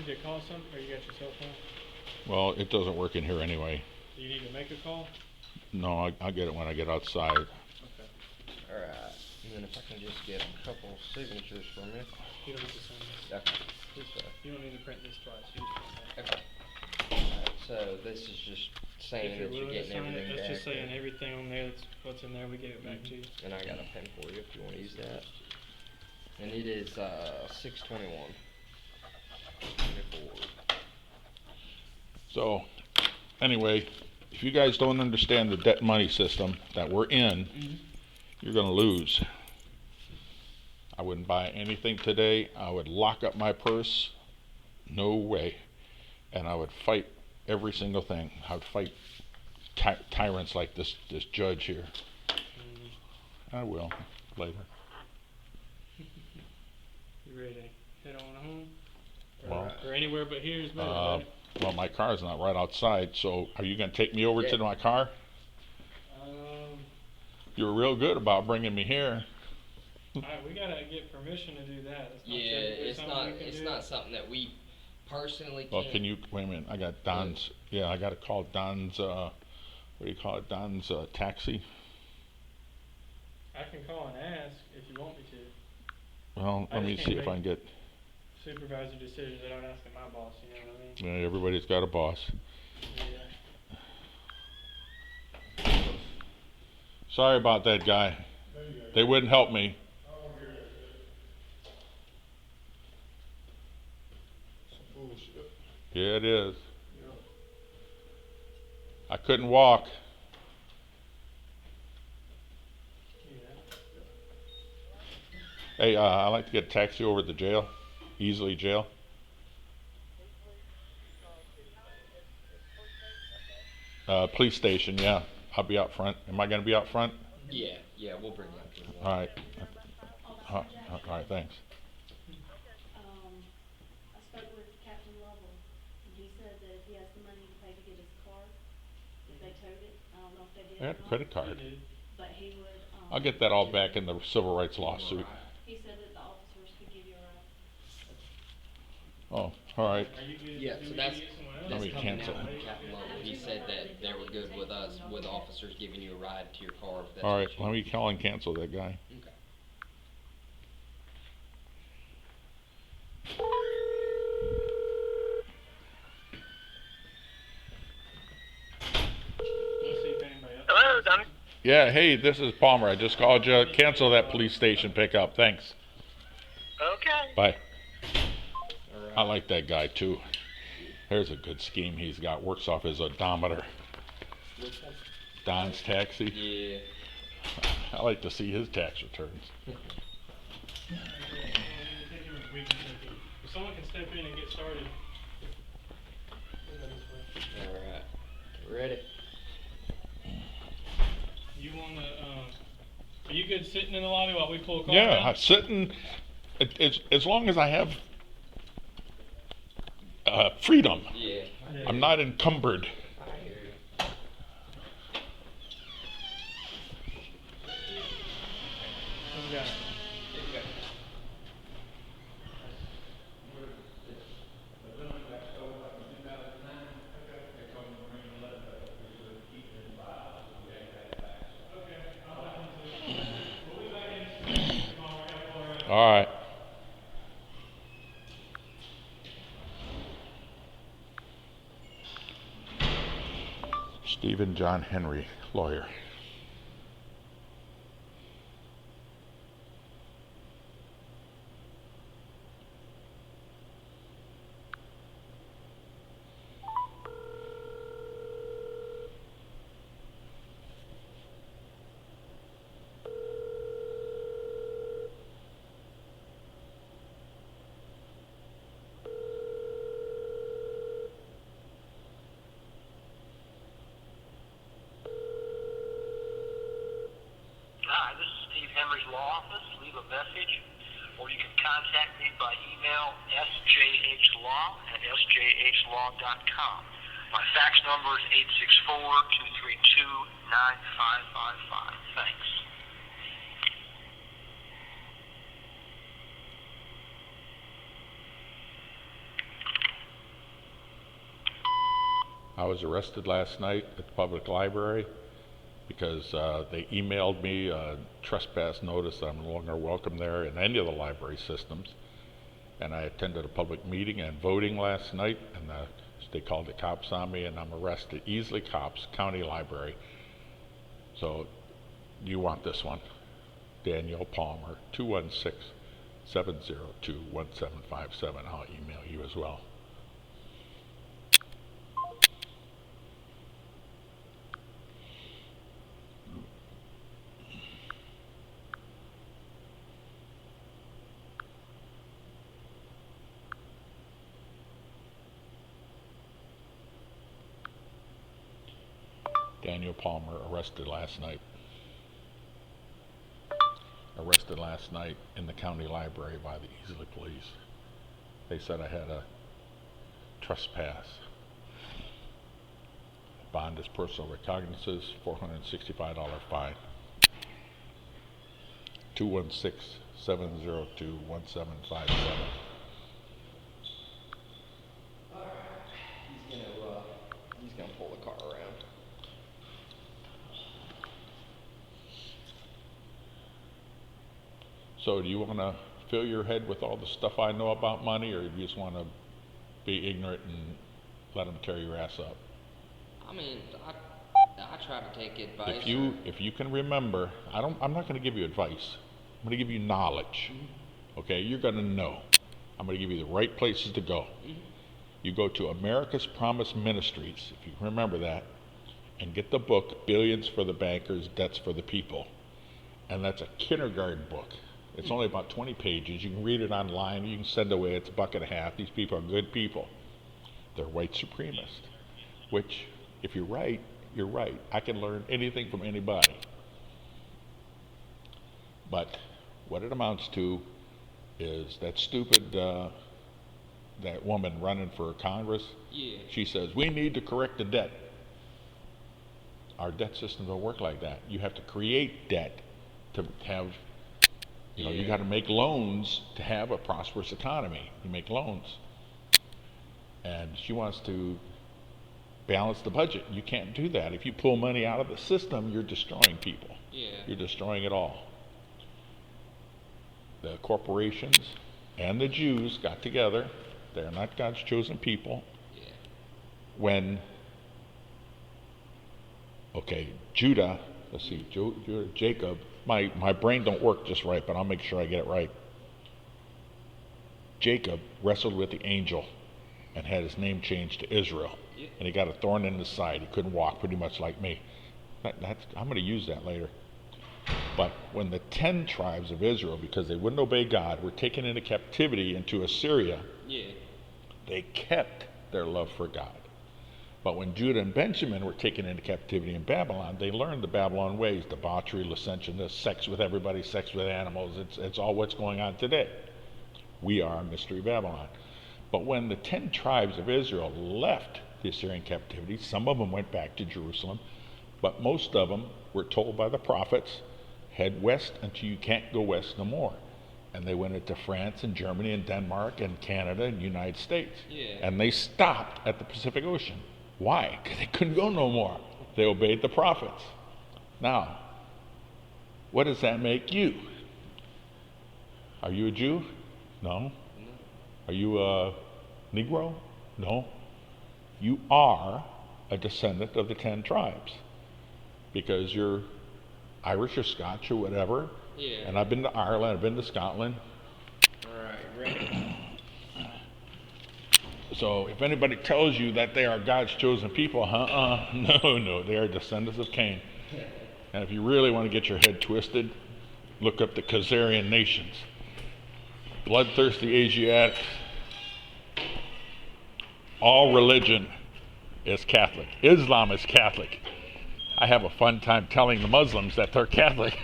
need to call some, or you got your cell phone? Well, it doesn't work in here anyway. Do you need to make a call? No, I'll get it when I get outside. Okay. Alright, and then if I can just get a couple signatures from you. You don't need to sign this. Okay. This, You don't need to print this twice. You just print that. okay. Alright, so this is just saying If you're that you're willing to getting sign it, everything that's back. just saying everything on there that's what's in there, we give it back to you. And I got a pen for you if you wanna use that. And it is, 6/21. So, anyway, if you guys don't understand the debt money system that we're in, you're gonna lose. I wouldn't buy anything today. I would lock up my purse. No way. And I would fight every single thing. I would fight tyrants like this judge here. I will later. You ready to head on home? Well, Or anywhere but here is better, right? well, my car's not right outside, so are you gonna take me over to my car? You were real good about bringing me here. Alright, we gotta get permission to do that. It's not Yeah, typically it's something not, we can it's do. not something that we personally Well, can. can you, wait a minute, I got Don's, yeah, I gotta call Don's, what do you call it, Don's, taxi? I can call and ask if you want me to. Well, I let me just see can't if I can get, Supervisor decisions without asking my boss, you know what I mean? yeah, everybody's got a boss. Yeah. Sorry about that, guy. They wouldn't help me. Yeah, it is. I couldn't walk. Hey, I'd like to get a taxi over to the jail, Easley Jail. Police station, yeah. I'll be out front. Am I gonna be out front? Yeah, we'll bring you up to the All right. All right, thanks. I spoke with Captain Lovell, and he said that if he has the money to pay to get his car, if they towed it, I don't know if they did I or got a not, credit card. but he would, I'll get that all back in the civil rights lawsuit. he said that the officers could give you a ride. Oh, all right. Are you good? Yeah, Do so we that's, need to get someone else? Let that's me coming cancel. out from Captain Lovell. He said that they were good with us, with officers giving you a ride to your car if that's All what right, you let me call and cancel that guy. Okay. We'll see if anybody else. Hello, Donnie. Yeah, hey, this is Palmer. I just called you. Cancel that police station pickup. Thanks. Okay. Bye. All right. I like that guy too. There's a good scheme he's got. Works off his odometer. Which one? Don's taxi. Yeah. I like to see his tax returns. If someone can step in and get started. Alright. Ready? You wanna, are you good sitting in the lobby while we pull a car Yeah, out? I'm sitting. As long as I have freedom, Yeah. I'm not encumbered. I hear you. What we got? All right. Stephen John Henry, lawyer. Hi, this is Steve Henry's law office. Leave a message, or you can contact me by email, sjhlaw@sjhlaw.com. My fax number is 864-232-9555. Thanks. I was arrested last night at the public library because they emailed me a trespass notice that I'm no longer welcome there in any of the library systems. And I attended a public meeting and voting last night, and they called the cops on me, and I'm arrested. Easley Cops, County Library. So you want this one. Daniel Palmer, 216-702-1757. I'll email you as well. Daniel Palmer arrested last night. Arrested last night in the county library by the Easley police. They said I had a trespass. Bond is personal recognizances, $465 fine. 216-702-1757. He's gonna pull the car around. So do you want to fill your head with all the stuff I know about money, or do you just want to be ignorant and let them tear your ass up? I mean, I try to take advice. If you can remember, I'm not going to give you advice. I'm going to give you knowledge. Okay, you're going to know. I'm going to give you the right places to go. You go to America's Promise Ministries, if you can remember that, and get the book Billions for the Bankers, Debts for the People. And that's a kindergarten book. It's only about 20 pages. You can read it online. You can send it away. It's $1.50. These people are good people. They're white supremacists, which, if you're right, you're right. I can learn anything from anybody. But what it amounts to is that stupid, that woman running for Congress. Yeah. She says, we need to correct the debt. Our debt system don't work like that. You have to create debt to have, you got to make loans to have a prosperous economy. You make loans. And she wants to balance the budget. You can't do that. If you pull money out of the system, you're destroying people. Yeah. You're destroying it all. The corporations and the Jews got together. They're not God's chosen people. Yeah. When, Judah, let's see, Jacob, my brain don't work just right, but I'll make sure I get it right. Jacob wrestled with the angel and had his name changed to Israel. Yeah. And he got a thorn in his side. He couldn't walk, pretty much like me. I'm going to use that later. But when the 10 tribes of Israel, because they wouldn't obey God, were taken into captivity into Assyria, they kept their love for God. But when Judah and Benjamin were taken into captivity in Babylon, they learned the Babylon ways: debauchery, licentiousness, sex with everybody, sex with animals. It's all what's going on today. We are Mystery Babylon. But when the 10 tribes of Israel left the Assyrian captivity, some of them went back to Jerusalem, but most of them were told by the prophets, head west until you can't go west no more. And they went into France and Germany and Denmark and Canada and United States. Yeah. And they stopped at the Pacific Ocean. Why? Because they couldn't go no more. They obeyed the prophets. Now, what does that make you? Are you a Jew? No. Are you a Negro? No. You are a descendant of the 10 tribes. Because you're Irish or Scotch or whatever. Yeah. And I've been to Ireland, I've been to Scotland. All right, ready? So if anybody tells you that they are God's chosen people, no, they are descendants of Cain. And if you really want to get your head twisted, look up the Khazarian nations. Bloodthirsty Asiatics. All religion is Catholic. Islam is Catholic. I have a fun time telling the Muslims that they're Catholic.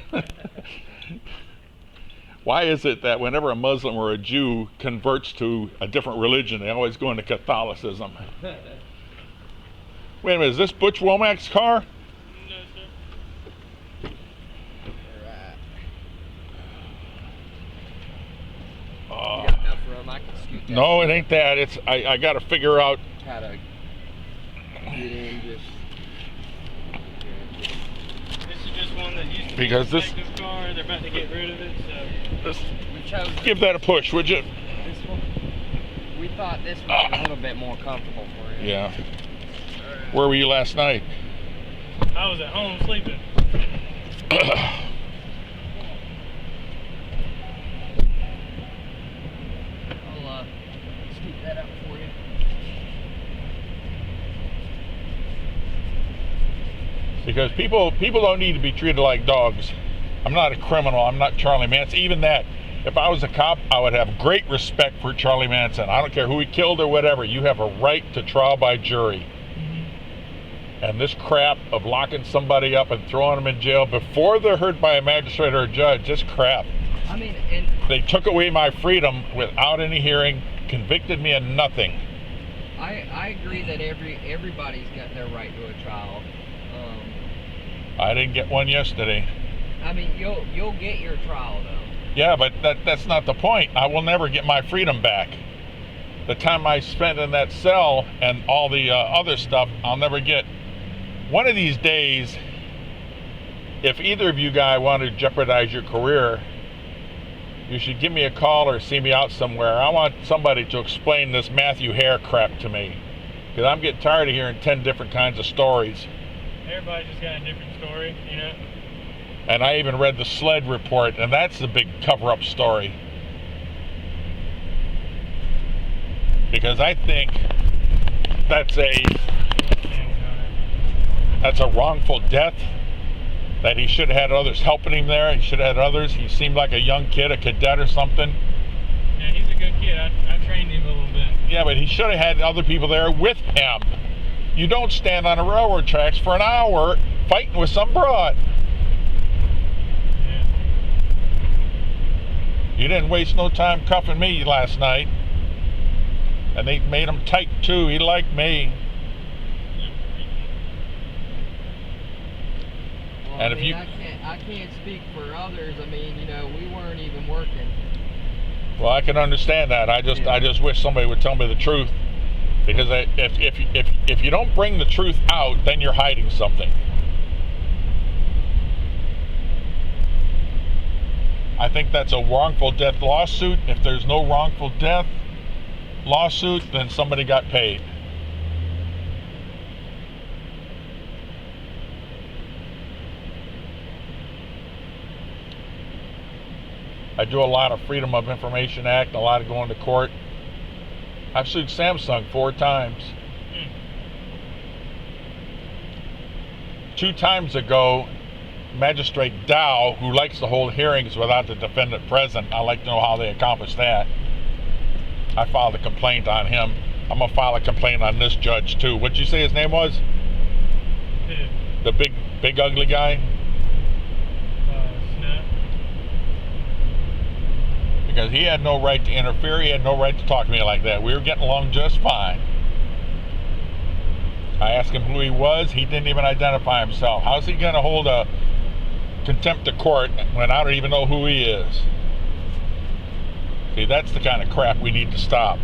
Why is it that whenever a Muslim or a Jew converts to a different religion, they always go into Catholicism? Wait a minute, is this Butch Womack's car? No, sir. You got enough room? I can scoot that. No, it ain't that. It's I got to figure out. How to get Because this, Detective car, they're about to get rid of it, so. this We chose give that a push, would you? this one. We thought this would be a little bit more comfortable for you. Yeah. Where were you last night? I was at home sleeping. I'll scoop that up for you. Because people don't need to be treated like dogs. I'm not a criminal. I'm not Charlie Manson. Even that, if I was a cop, I would have great respect for Charlie Manson. I don't care who he killed or whatever. You have a right to trial by jury. And this crap of locking somebody up and throwing them in jail before they're heard by a magistrate or a judge, this crap. I mean, and They took away my freedom without any hearing, convicted me of nothing. I agree that everybody's got their right to a trial. I didn't get one yesterday. I mean, you'll get your trial though. Yeah, but that's not the point. I will never get my freedom back. The time I spent in that cell and all the other stuff, I'll never get. One of these days, if either of you guys want to jeopardize your career, you should give me a call or see me out somewhere. I want somebody to explain this Matthew Hare crap to me. Because I'm getting tired of hearing 10 different kinds of stories. Everybody just got a different story, you know? And I even read the SLED report, and that's the big cover-up story. Because I think that's a wrongful death, that he should have had others helping him there. He should have had others. He seemed like a young kid, a cadet or something. Yeah, he's a good kid. I trained him a little bit. Yeah, but he should have had other people there with him. You don't stand on the railroad tracks for an hour fighting with some broad. Yeah. You didn't waste no time cuffing me last night. And they made him tight too. He liked me. Well, And I if mean, you- I can't speak for others. I mean, you know, we weren't even working. Well, I can understand that. I just wish somebody would tell me the truth. Because if you don't bring the truth out, then you're hiding something. I think that's a wrongful death lawsuit. If there's no wrongful death lawsuit, then somebody got paid. I do a lot of Freedom of Information Act, a lot of going to court. I've sued Samsung 4 times. 2 times ago, Magistrate Dow, who likes to hold hearings without the defendant present, I'd like to know how they accomplished that. I filed a complaint on him. I'm going to file a complaint on this judge too. What'd you say his name was? Who? The big ugly guy? Snuff. Because he had no right to interfere. He had no right to talk to me like that. We were getting along just fine. I asked him who he was. He didn't even identify himself. How's he going to hold a contempt of court when I don't even know who he is? See, that's the kind of crap we need to stop.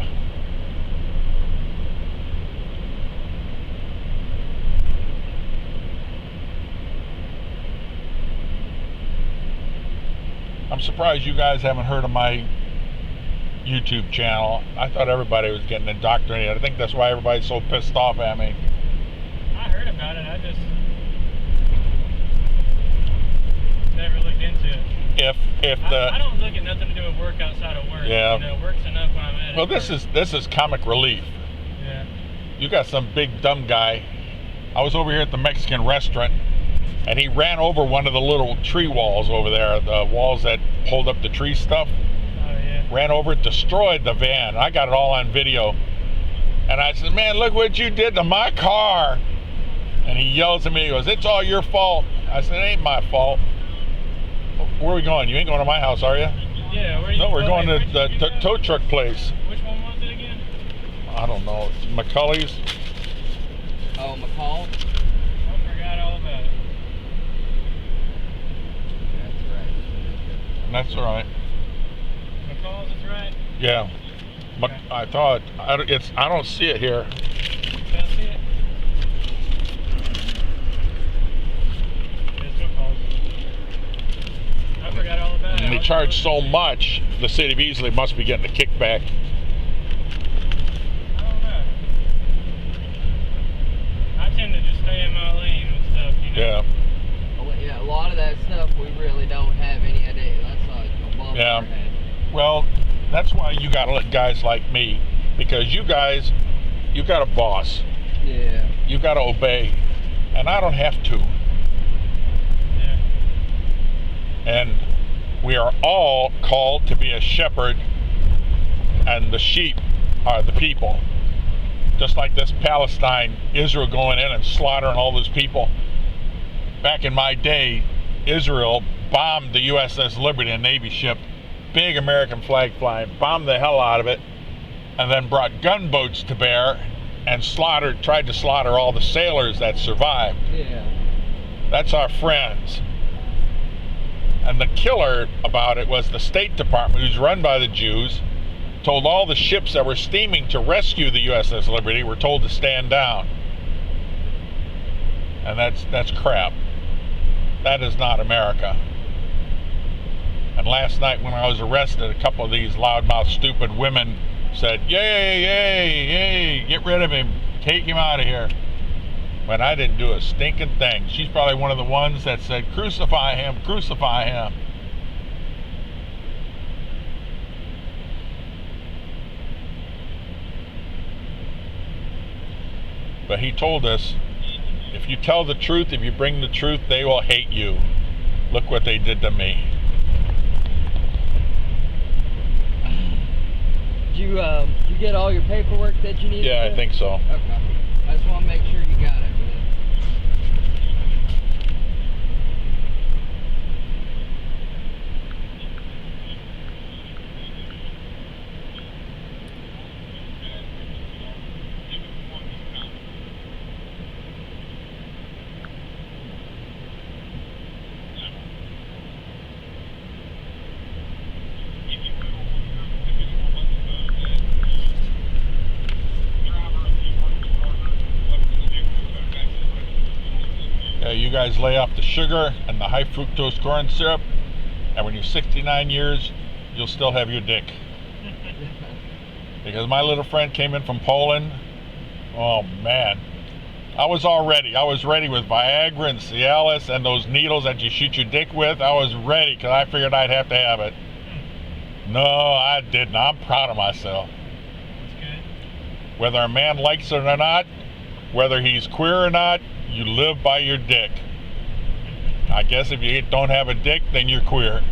I'm surprised you guys haven't heard of my YouTube channel. I thought everybody was getting indoctrinated. I think that's why everybody's so pissed off at me. I heard about it. I just never looked into it. I don't look at nothing to do with work outside of work. Yeah. You know, work's enough when I'm at it. Well, this is comic relief. Yeah. You got some big dumb guy. I was over here at the Mexican restaurant, and he ran over one of the little tree walls over there, the walls that hold up the tree stuff. Oh yeah. Ran over it, destroyed the van. I got it all on video. And I said, man, look what you did to my car. And he yells at me, he goes, it's all your fault. I said, it ain't my fault. Where are we going? You ain't going to my house, are you? Yeah. Where you? No, we're oh, going wait, to where'd you the get that? tow truck place. Which one was it again? I don't know. It's McCulley's. Oh, McCall? I forgot all about it. That's right. And that's all right. McCall's is right. Yeah. I thought I don't see it here. Can I see it? It's McCall's. charge so much, the city of Easley must be getting a kickback. I don't know. I tend to just stay in my lane with stuff, you know? Yeah. Well, yeah, a lot of that stuff we really don't have any idea. That's like above Yeah. our head. Well, that's why you gotta let guys like me, because you guys, you got a boss. Yeah. You gotta obey, and I don't have to. Yeah. And we are all called to be a shepherd, and the sheep are the people. Just like this Palestine, Israel going in and slaughtering all those people. Back in my day, Israel bombed the USS Liberty, a Navy ship, big American flag flying, bombed the hell out of it, and then brought gunboats to bear and tried to slaughter all the sailors that survived. Yeah. That's our friends. And the killer about it was the State Department, who's run by the Jews, told all the ships that were steaming to rescue the USS Liberty were told to stand down. And that's crap. That is not America. And last night when I was arrested, a couple of these loudmouth stupid women said, "Yay, yay, yay, get rid of him, take him out of here." But I didn't do a stinking thing. She's probably one of the ones that said, "Crucify him, crucify him." But he told us, if you tell the truth, if you bring the truth, they will hate you. Look what they did to me. Did you get all your paperwork that you needed? Yeah, I think so. Okay. I just want to make sure you got everything. You guys lay off the sugar and the high fructose corn syrup, and when you're 69 years, you'll still have your dick. Because my little friend came in from Poland, oh man, I was ready with Viagra and Cialis and those needles that you shoot your dick with. I was ready because I figured I'd have to have it. No, I didn't. I'm proud of myself. That's good. Whether a man likes it or not, whether he's queer or not, you live by your dick. I guess if you don't have a dick, then you're queer.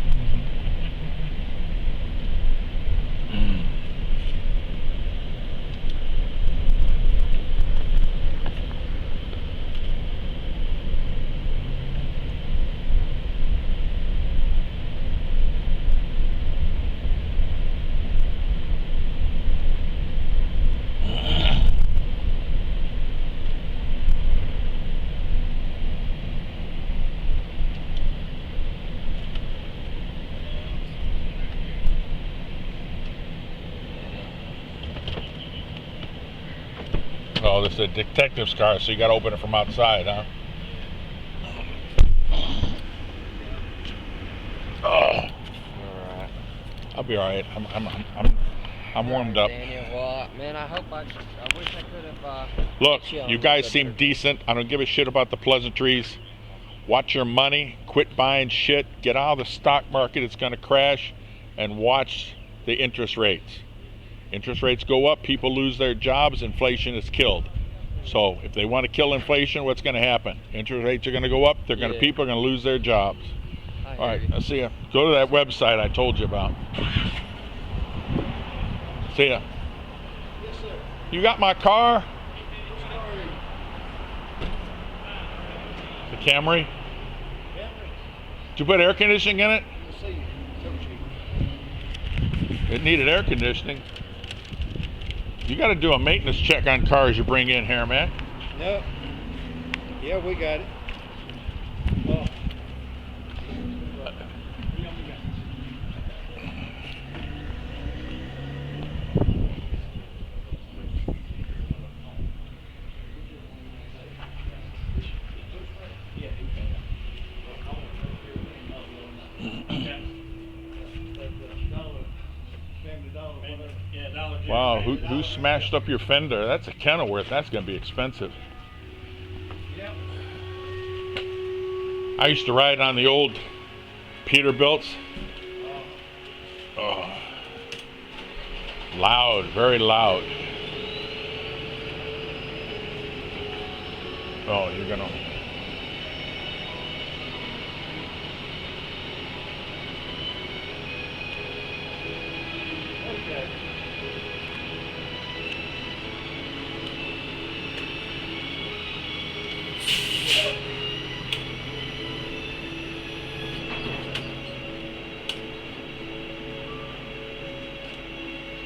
Oh, this is a detective's car, so you got to open it from outside, huh? Oh, Alright. I'll be all right. I'm warmed up. Daniel, well, man, I wish I could have, Look, hit on you a guys little seem bit. decent. I don't give a shit about the pleasantries. Watch your money. Quit buying shit. Get out of the stock market. It's going to crash. And watch the interest rates. Interest rates go up. People lose their jobs. Inflation is killed. So if they want to kill inflation, what's going to happen? Interest rates are going to go up. Yeah. People are going to lose their jobs. I All right, hear you. I'll see ya. Go to that website I told you about. See ya. Yes, sir. You got my car? The Camry? Did you put air conditioning in it? Let's see. So cheap. It needed air conditioning. You got to do a maintenance check on cars you bring in here, man. No. Yeah, we got it. Oh. Wow, who smashed up your fender? That's a Kenilworth. That's gonna be expensive. Yep. I used to ride on the old Peterbilts. Oh, loud, very loud. Oh, you're gonna. Okay.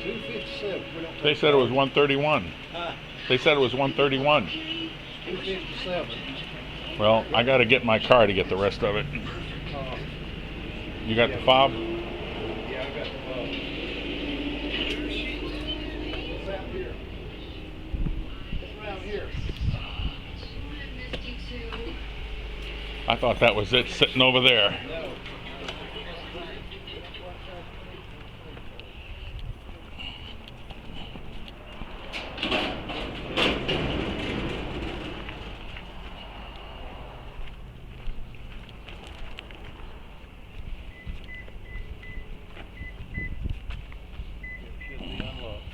$257. We don't They take said it was charge. 131. Huh? They said it was 131. $257. Well, I got to get my car to get the rest of it. You got the fob? Yeah, I got the fob. It's out here. It's around here. I thought that was it sitting over there. No. It should be unlocked.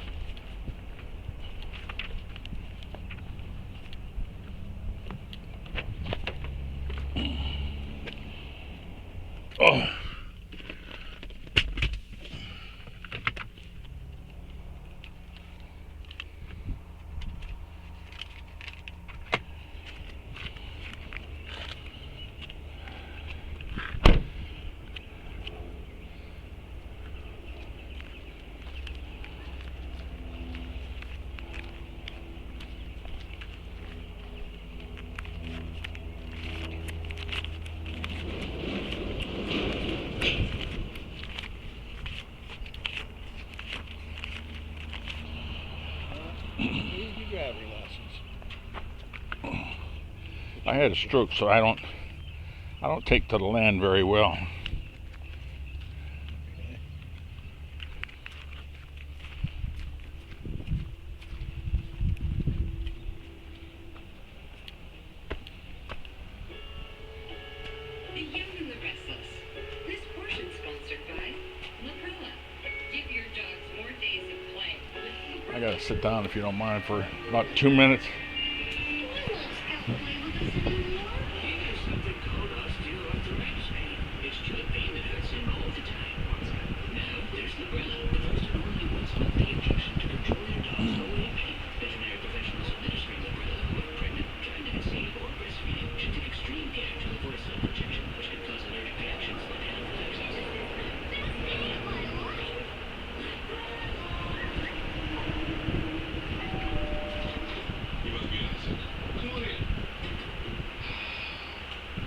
Oh. Here's your driver's license. I had a stroke, so I don't take to the land very well. The Young and the Restless. This portion sponsored by Laprilla. Give your dogs more days of play with I gotta sit down if you don't mind for about 2 minutes. Here's something called osteoarthritis pain. It's joint pain that hurts him all the time. Now there's Laprilla, the first and only once-monthly injection to control your dog's OA pain. Veterinary professionals administering Laprilla who are pregnant, trying to conceive, or breastfeeding should take extreme care to avoid self-injection, which can cause allergic reactions like anaphylaxis. You must be innocent. Come on in.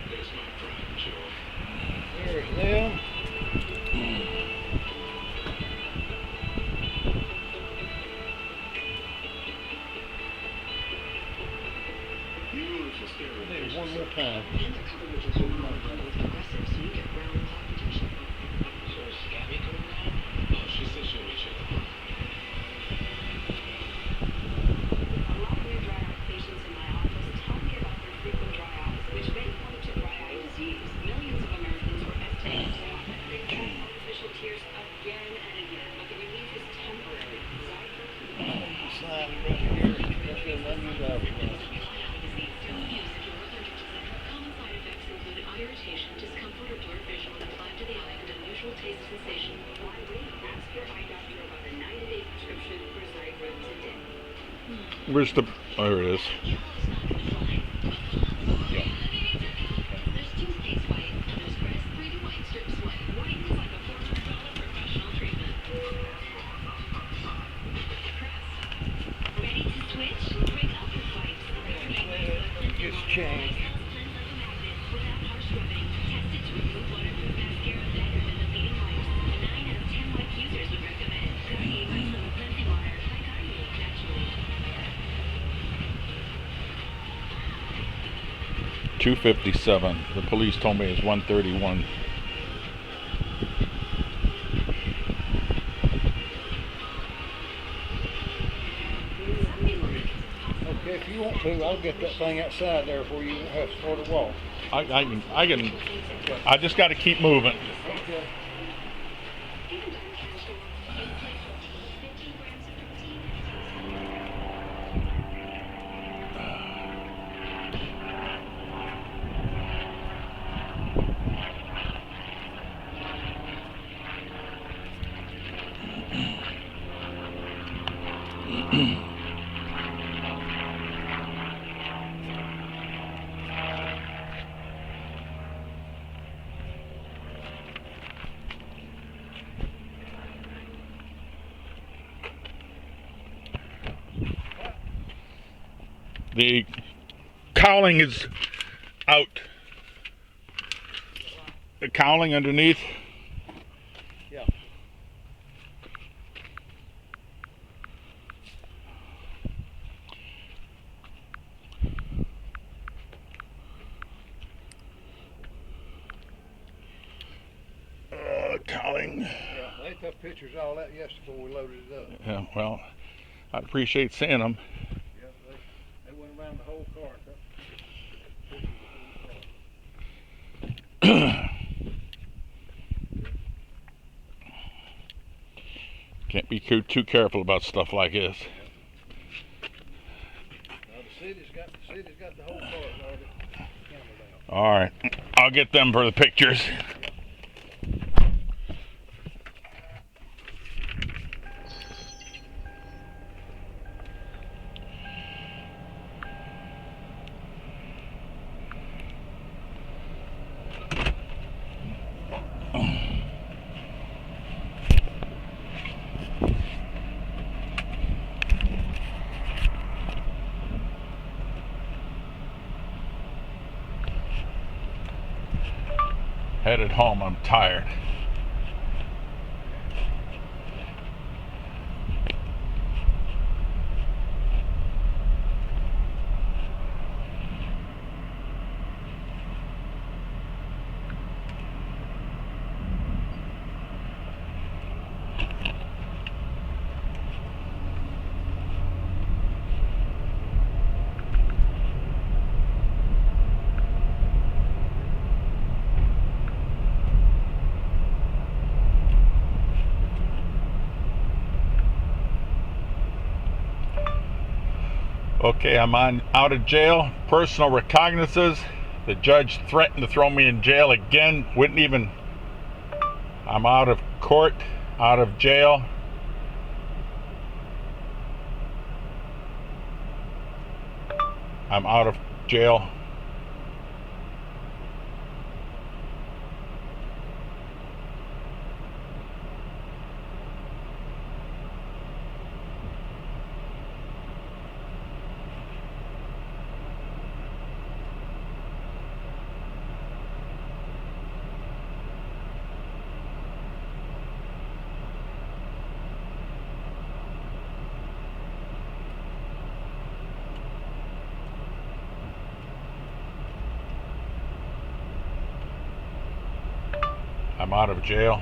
There's my friend, Joe. There's them. Beautiful Maybe stereo. one more time. And they're covered with your home umbrella with Progressive, so you get round clock protection. So is Gabby coming around? Oh, she said she'll meet you at the park. A lot of new dry eye patients in my office tell me about their frequent dry eyes, which may point to dry eye disease. Millions of Americans were estimated to have dry artificial tears again and again, but the relief is temporary. Sign right here. That's your number driver's license. Common side effects include eye irritation, discomfort or blurred vision when applied to the eye, and unusual taste sensation. Why wait? Ask your eye doctor about a 90-day prescription for Xiidra today. Where's the? Oh, there it is. There's toothpaste white, there's Crest 3D White Strips White. White is like a $400 professional treatment. Crest. Ready to switch? Break up with wipes. Just change. Without harsh rubbing, tested to remove waterproof mascara better than the leading wipes. 9 out of 10 wipe users would recommend. Garnier wipes with cleansing water by Garnier naturally. 257. The police told me it's 131. to, I'll get that thing outside there before you have to start a walk. I just got to keep moving. Okay. The cowling is out. The cowling underneath. Yeah. Cowling. Yeah, they took pictures of all that yesterday before we loaded it up. Yeah, well, I appreciate seeing them. Yeah, they went around the whole car and took pictures of the whole car. Can't be too careful about stuff like this. Now the city's got the whole car loaded. Camera down. All right, I'll get them for the pictures. Headed home, I'm tired. Okay, I'm out of jail. Personal recognizances. The judge threatened to throw me in jail again. Wouldn't even. I'm out of court, out of jail. I'm out of jail. I'm out of jail.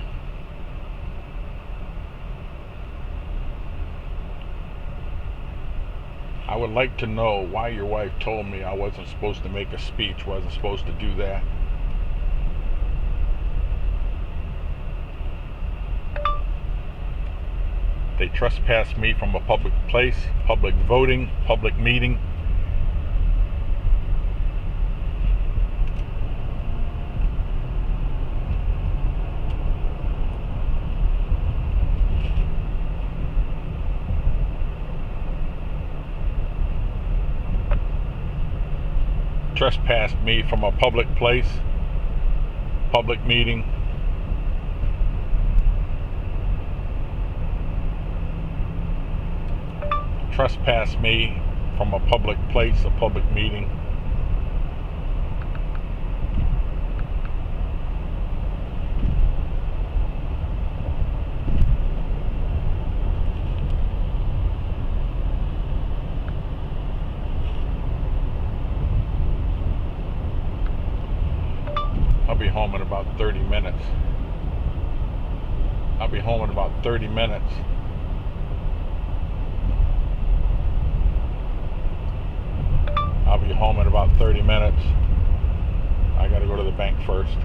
I would like to know why your wife told me I wasn't supposed to make a speech, wasn't supposed to do that. They trespassed me from a public place, public voting, public meeting. Trespassed me from a public place, public meeting. Trespassed me from a public place, a public meeting. I'll be home in about 30 minutes. I'll be home in about 30 minutes. home in about 30 minutes. I gotta go to the bank first.